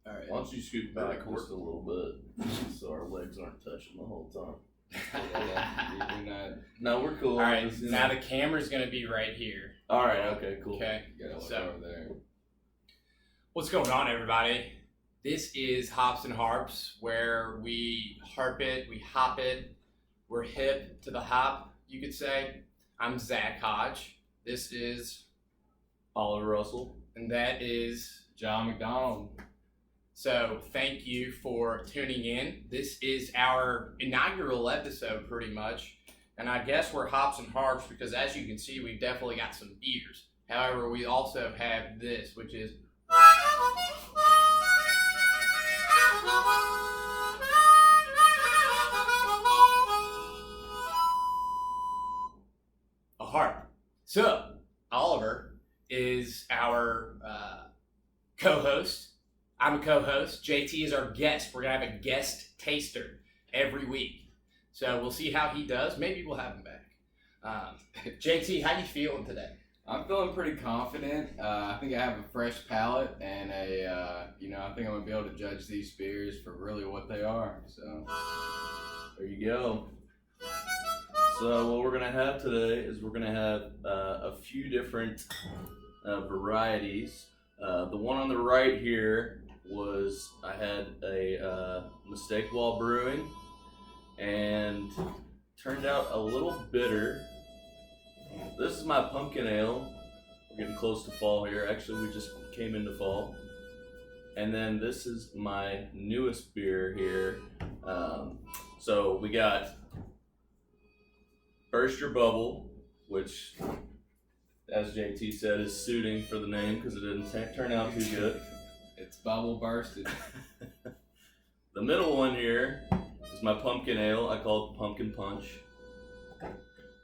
All right. Why don't you scoot back just a little bit so our legs aren't touching the whole time? No, we're cool. All right. Now the camera's gonna be right here. All right. Okay. Cool. Okay. You gotta look So, over there. what's going on, everybody? This is Hops and Harps, where we harp it, we hop it, we're hip to the hop, you could say. I'm Zach Hodge. This is Oliver Russell. And that is John McDonald. So thank you for tuning in. This is our inaugural episode pretty much. And I guess we're Hops and Harps because as you can see, we've definitely got some beers. However, we also have this, which is a harp. So Oliver is our co-host. I'm a co-host. JT is our guest. We're going to have a guest taster every week. So we'll see how he does. Maybe we'll have him back. JT, how you feeling today? I'm feeling pretty confident. I think I have a fresh palate and I think I'm going to be able to judge these beers for really what they are. So There you go. So what we're going to have today is we're going to have a few different varieties. The one on the right here was I had a mistake while brewing and turned out a little bitter. This is my pumpkin ale. We're getting close to fall here. Actually, we just came into fall. And then this is my newest beer here. So we got Burst Your Bubble, which, as JT said, is suiting for the name because it didn't turn out too good. it's bubble bursted. The middle one here is my pumpkin ale. I call it Pumpkin Punch.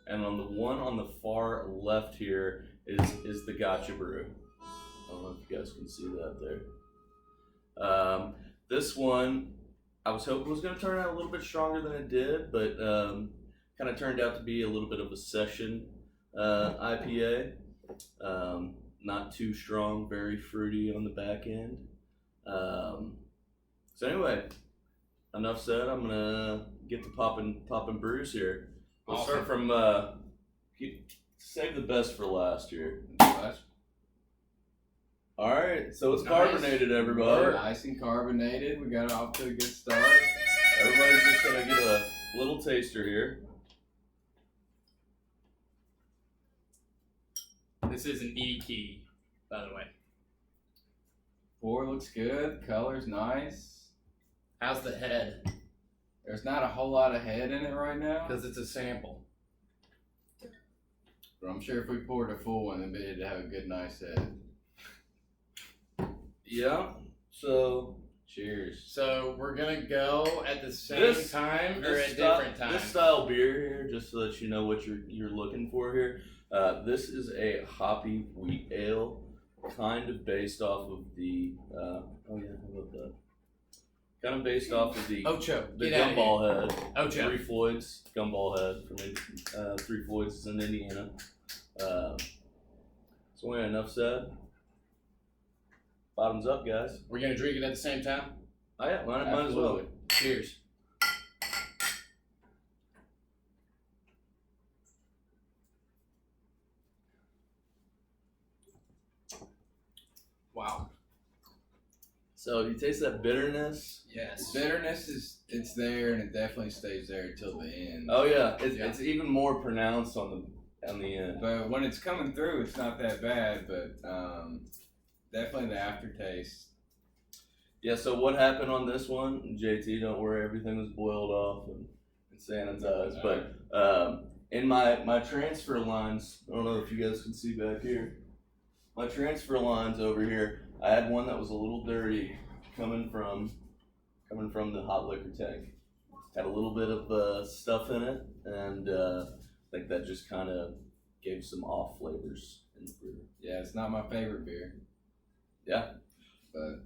And on the one on the far left here is the Gotcha Brew. I don't know if you guys can see that there. This one, I was hoping was going to turn out a little bit stronger than it did, but kind of turned out to be a little bit of a session IPA. Not too strong, very fruity on the back end. So anyway, enough said. I'm gonna get to popping brews here. We'll start from save the best for last here. All right, so it's carbonated, everybody. Nice and carbonated. We got it off to a good start. Everybody's just gonna get a little taster here. This is an EQ, by the way. Pour looks good. Color's nice. How's the head? There's not a whole lot of head in it right now. Because it's a sample. But I'm sure if we poured a full one, it'd have a good, nice head. Yeah. So cheers. So we're gonna go at the same time or at different times? This style beer here, just so that you know what you're looking for here. This is a hoppy wheat ale, kind of based off of the. How about that? Kind of based off of the Ocho. The Gumball Head. Ocho. Three Floyds Gumball Head from Three Floyds is in Indiana. So yeah, enough said. Bottoms up, guys. We're gonna drink it at the same time? Oh yeah, might as well. Cheers. Wow. So you taste that bitterness? Yes. Bitterness it's there and it definitely stays there until the end. Oh yeah, it's even more pronounced on the end. But when it's coming through, it's not that bad. But definitely the aftertaste. Yeah. So what happened on this one, JT? Don't worry, everything was boiled off and sanitized. But in my transfer lines, I don't know if you guys can see back here. My transfer lines over here, I had one that was a little dirty coming from the hot liquor tank. Had a little bit of stuff in it, and I think that just kind of gave some off flavors in the beer. Yeah, it's not my favorite beer. Yeah, but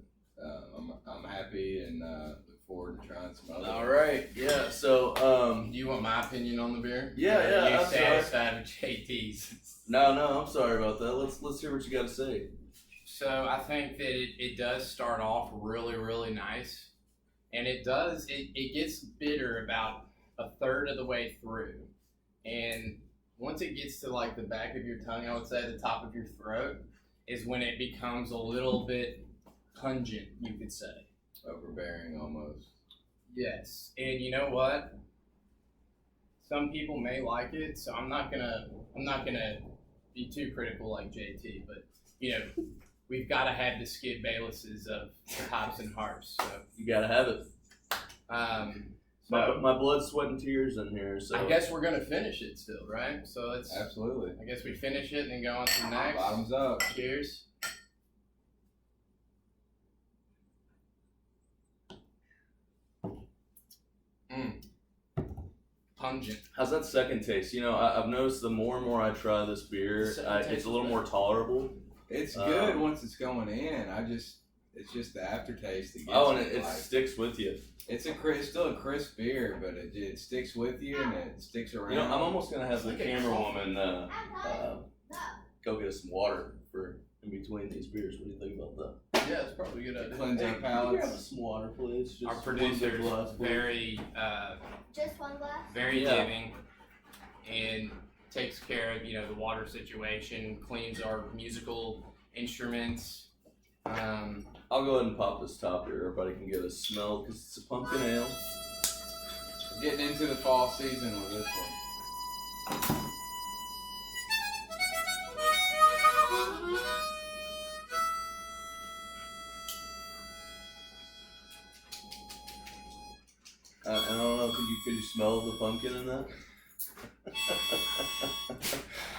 I'm happy and look forward to trying some other. All right, yeah. So do you want my opinion on the beer? Yeah. Are you I'm satisfied with JT's? No, I'm sorry about that. Let's hear what you got to say. So I think that it does start off really, really nice. And it gets bitter about a third of the way through. And once it gets to like the back of your tongue, I would say the top of your throat, is when it becomes a little bit pungent, you could say. Overbearing almost. Yes. And you know what? Some people may like it, so I'm not gonna be too critical like JT, but you know, we've got to have the Skid Baylesses of Hops and Harps. So You gotta have it. so My blood, sweat, and tears in here. So I guess we're gonna finish it still, right? So let's. Absolutely. I guess we finish it and then go on to the next. Bottoms up. Cheers. Pungent. How's that second taste? You know, I've noticed the more and more I try this beer, it's a little more tolerable. It's good once it's going in. It's just the aftertaste that gets Oh, and me, it like, sticks with you. it's still a crisp beer, but it sticks with you and it sticks around. You know, I'm almost gonna have the It's like a camera coffee. woman go get us some water for in between these beers. What do you think about that? Yeah, it's probably a good idea. Cleanse our Hey, can you grab palates. us some water, please? Just Our one producer big is glass, please. very, Just one glass? very Yeah. giving, and takes care of the water situation, cleans our musical instruments. I'll go ahead and pop this top here. Everybody can get a smell because it's a pumpkin ale. We're getting into the fall season with this one. And I don't know, could you smell the pumpkin in that?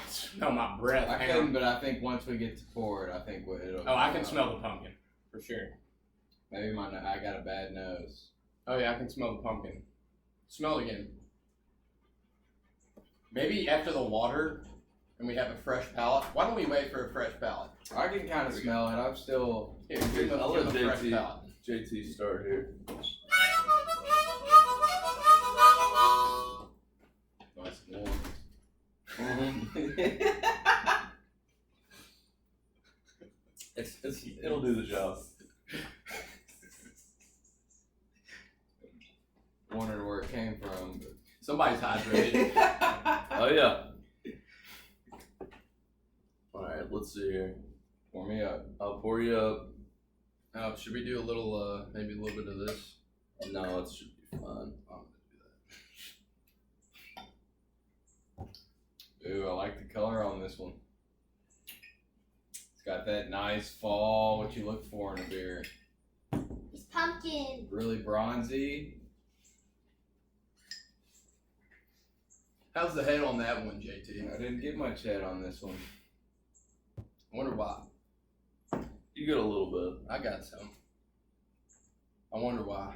Smell my breath. I Hang couldn't, on. but I think once we get to pour it, I think it'll. Oh, I can smell the pumpkin for sure. Maybe I got a bad nose. Oh yeah, I can smell the pumpkin. Smell it again. Maybe after the water, and we have a fresh palate. Why don't we wait for a fresh palate? I can kind of smell it. I'm still. Here, give them I'll give let them a fresh JT palate. JT start here. Nice warm. It'll do the job. Wondering where it came from. But Somebody's hydrated. Oh yeah. All right, let's see here. pour me up. I'll pour you up. Should we do a little, maybe a little bit of this? No, it should be fine. Ooh, I like the color on this one. It's got that nice fall, what you look for in a beer. It's pumpkin. Really bronzy. How's the head on that one, JT? I didn't get much head on this one. I wonder why. You get a little bit. I got some. I wonder why.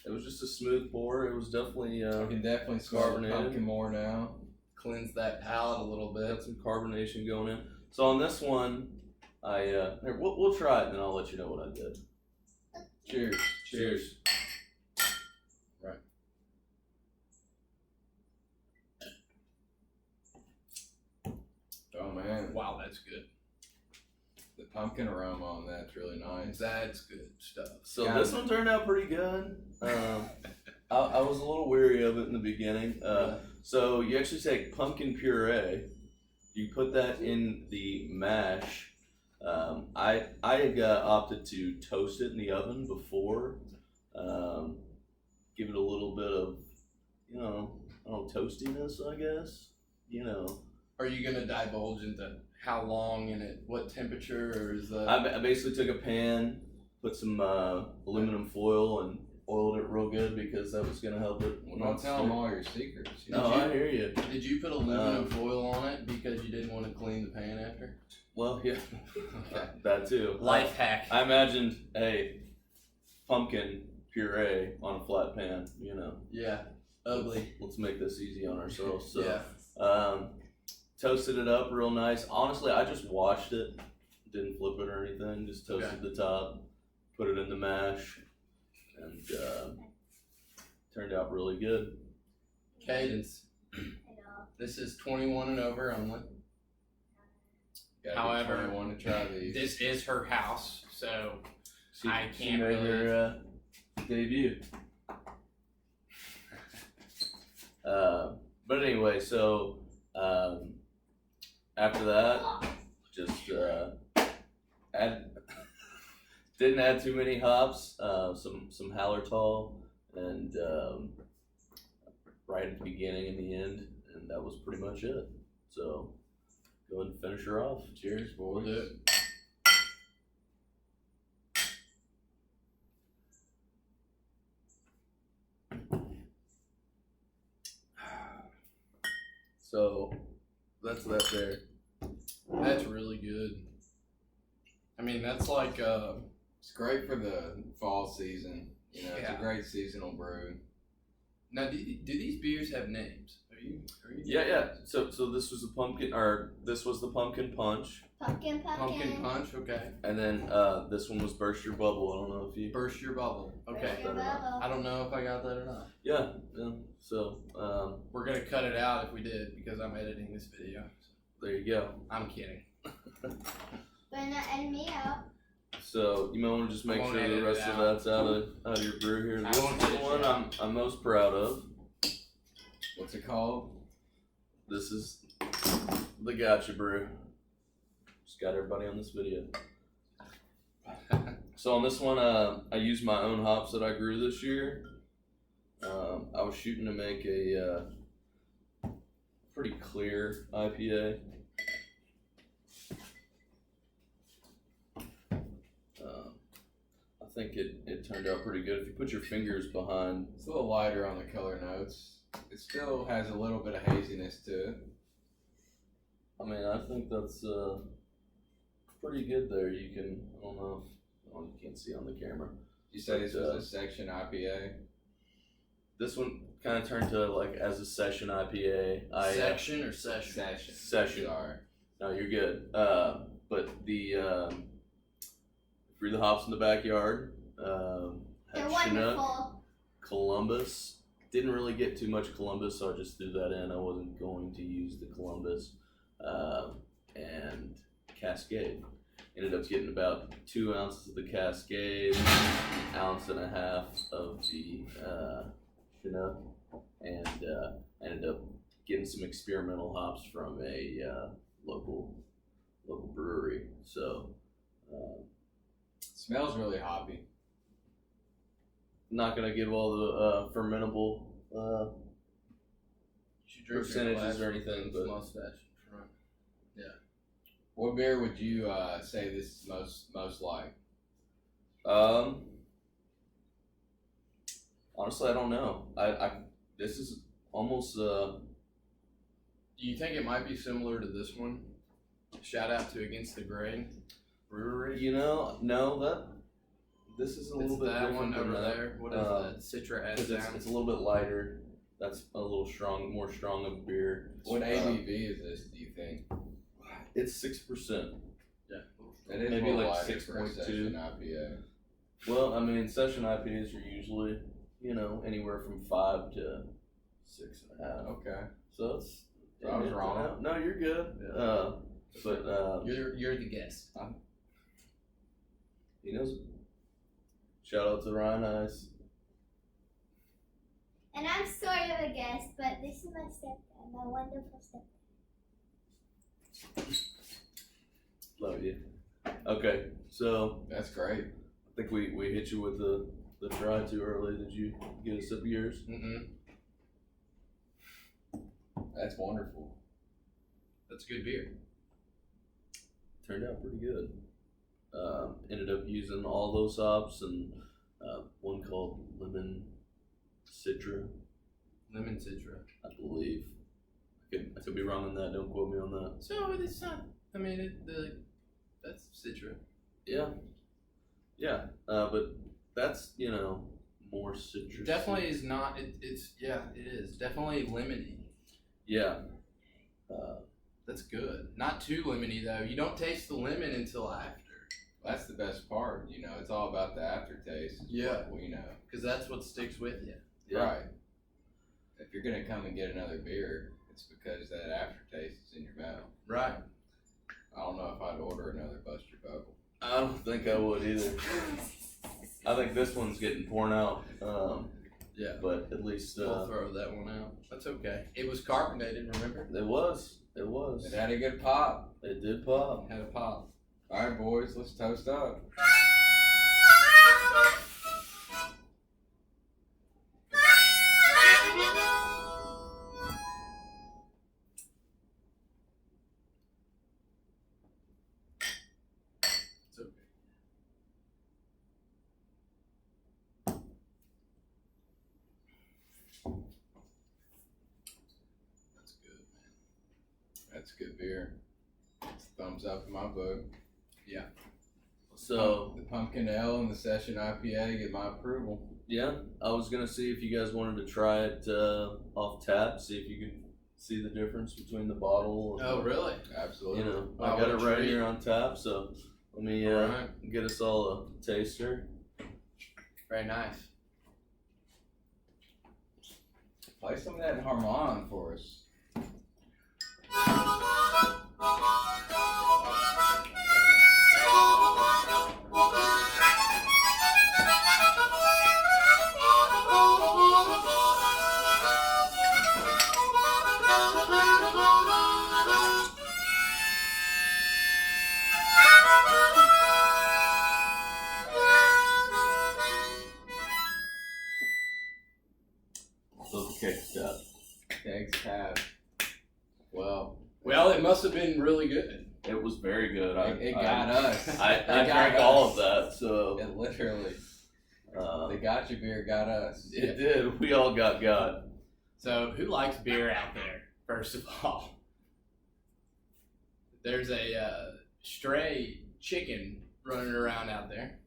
It was just a smooth pour. It was definitely I can definitely smell the Carbonated. pumpkin more now. Cleanse that palate a little bit. got some carbonation going in. So on this one, here, we'll try it and then I'll let you know what I did. Cheers. Cheers. Right. Oh man, Wow, that's good. the pumpkin aroma on that's really nice. That's good stuff. So Yeah. this one turned out pretty good. I was a little weary of it in the beginning. So you actually take pumpkin puree, you put that in the mash. I opted to toast it in the oven before, give it a little bit of, I don't know, toastiness, I guess. Are you gonna divulge into how long and at what temperature, or is that? I basically took a pan, put some aluminum foil, and oiled it real good because that was gonna help it. Well, don't tell them all your secrets. You No, know? I hear you. Did you put aluminum foil on it because you didn't want to clean the pan after? Well, yeah, Okay. that too. Life hack. I imagined, hey, pumpkin puree on a flat pan. Yeah. Ugly. Let's make this easy on ourselves. So, Yeah. toasted it up real nice. Honestly, I just washed it, didn't flip it or anything. Just toasted the top, put it in the mash, and turned out really good. Cadence. This is 21 and over only. Gotta be However, 21 to try these. This is her house, so She, I she can't made really- her debut. But anyway, so after that, just didn't add too many hops. Some Hallertall and right at the beginning and the end, and that was pretty much it. So go ahead and finish her off. Cheers, boys. we'll do it. So that's that there. That's really good. I mean, that's like It's great for the fall season. You know, it's Yeah. a great seasonal brew. now. Do these beers have names? Are you? Yeah. So this was the pumpkin, or this was the pumpkin punch, Pumpkin. Pumpkin punch. Okay. and then this one was burst your bubble. I don't know if you. Burst your bubble. Okay. Your bubble. I don't know if I got that or not. Yeah. So We're gonna cut it out if we did because I'm editing this video. there you go. I'm kidding. But not edit me out. So you might want to just make I won't sure edit the rest it of out. that's out of your brew here. I This won't is the edit one it out. I'm most proud of. What's it called? This is the Gotcha Brew. Just got everybody on this video. So on this one, I used my own hops that I grew this year. I was shooting to make a pretty clear IPA. I think it turned out pretty good. If you put your fingers behind, It's a little lighter on the color notes. It still has a little bit of haziness to it. I mean, I think that's pretty good there. You can, I don't know if, you can't see on the camera. You said this was a section IPA. This one kind of turned to like as a session IPA. Section or session? Session. Sorry. No, you're good. But the grew the hops in the backyard. They're Had Chinook, wonderful. Columbus. Didn't really get too much Columbus, so I just threw that in. I wasn't going to use the Columbus. And Cascade. Ended up getting about 2 ounces of the Cascade, 1.5 ounces of the Chinook, and ended up getting some experimental hops from a local brewery. So Smells really hoppy. not gonna give all the fermentable You should drink percentages your glass or anything, with but mustache in front. What beer would you say this is most like? honestly, I don't know. This is almost Do you think it might be similar to this one? Shout out to Against the Grain Brewery. no, this is a little bit that different one than over that. there. What is that? Citra S Because down. it's a little bit lighter. That's a little more strong of beer. What ABV is this, do you think? It's 6%. Yeah. It is Maybe a little like lighter for a 6.2. session IPA. Well, I mean, session IPAs are usually, anywhere from 5 to 6.5. Okay. So it's. I was wrong. No, you're good. Yeah. But You're the guest. he knows. Shout out to Ryan Ice. And I'm sort of a guest, but this is my stepdad, my wonderful stepdad. Love you. Okay, so That's great. I think we hit you with the try too early. Did you get a sip of yours? Mm-mm. That's wonderful. That's a good beer. Turned out pretty good. Ended up using all those hops and one called Lemon Citra, Lemon Citra. I believe. I could be wrong on that. Don't quote me on that. So it's not. I mean, that's Citra. Yeah. But that's more citrus. Definitely is not. It is definitely lemony. Yeah. That's good. Not too lemony though. You don't taste the lemon until after. That's the best part. It's all about the aftertaste. Yeah. Well, Because that's what sticks with you. Yeah. Right. If you're gonna come and get another beer, it's because that aftertaste is in your mouth. Right. I don't know if I'd order another Buster Bubble. I don't think I would either. I think this one's getting poured out. Yeah. But at least We'll throw that one out. That's okay. It was carbonated, remember? it was. It was. It had a good pop. It did pop. Had a pop. All right, boys, let's toast up. It's okay. That's good, man. That's good beer. It's a thumbs up in my book. So The pumpkin ale and the session IPA get my approval. yeah, I was gonna see if you guys wanted to try it off tap, see if you could see the difference between the bottle. And, Oh, really? Absolutely. You know, Oh, I got it what a right treat. here on tap. So let me Alright. get us all a taster. Very nice. Play some of that in Harmon for us. So the kicked up. Thanks, Pat. Well, Well, it must have been really good. It was very good. it got us. I It got drank us. all of that, so It literally. uh, The gotcha beer got us. it did. We all got. So, who likes beer out there, first of all? There's a stray chicken running around out there.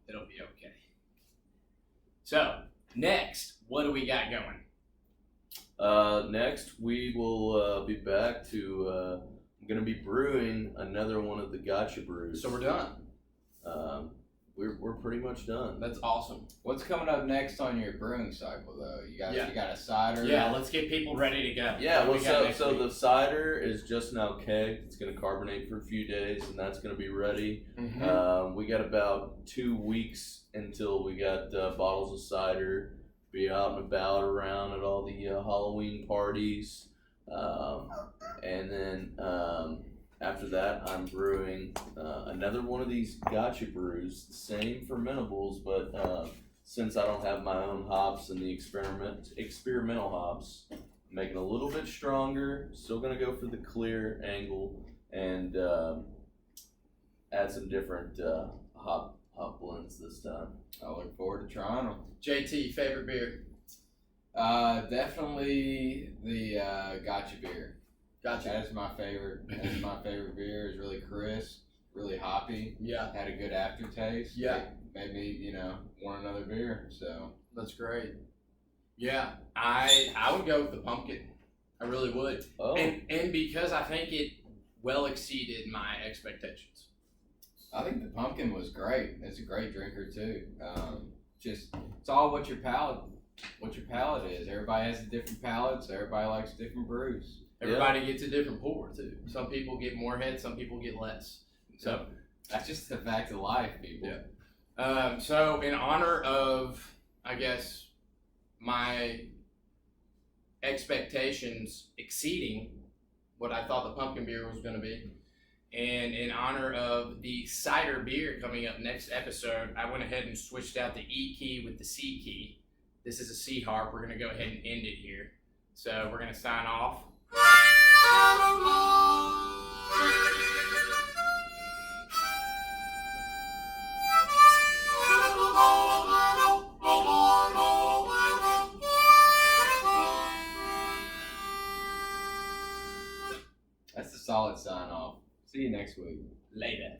It'll be okay. So, next, what do we got going? Next, we will be back to. I'm gonna be brewing another one of the gotcha brews. So, we're done. We're pretty much done. That's awesome. What's coming up next on your brewing cycle, though? You got a cider. Yeah, let's get people ready to go. Yeah, What well, do we got next so week? the cider is just now kegged. It's gonna carbonate for a few days, and that's gonna be ready. Mhm. We got about 2 weeks until we got bottles of cider. Be out and about around at all the Halloween parties, and then after that, I'm brewing another one of these gotcha brews, same fermentables, but since I don't have my own hops and the experimental hops, I'm making a little bit stronger. Still gonna go for the clear angle and add some different hop blends this time. I look forward to trying them. JT, favorite beer? Definitely the gotcha beer. Gotcha. That is my favorite. That is my favorite beer. It's really crisp, really hoppy. Yeah, Had a good aftertaste. Yeah. Made me, want another beer. So that's great. Yeah, I would go with the pumpkin. I really would. Oh, And because I think it well exceeded my expectations. I think the pumpkin was great. It's a great drinker too. Just it's all what your palate is. Everybody has a different palate, so everybody likes different brews. Everybody gets a different pour too. Some people get more head, some people get less. So, That's just the fact of life, people. Yeah. So in honor of, I guess, my expectations exceeding what I thought the pumpkin beer was going to be, and in honor of the cider beer coming up next episode, I went ahead and switched out the E key with the C key. This is a C harp. We're going to go ahead and end it here. So we're going to sign off. That's a solid sign off. See you next week. Later.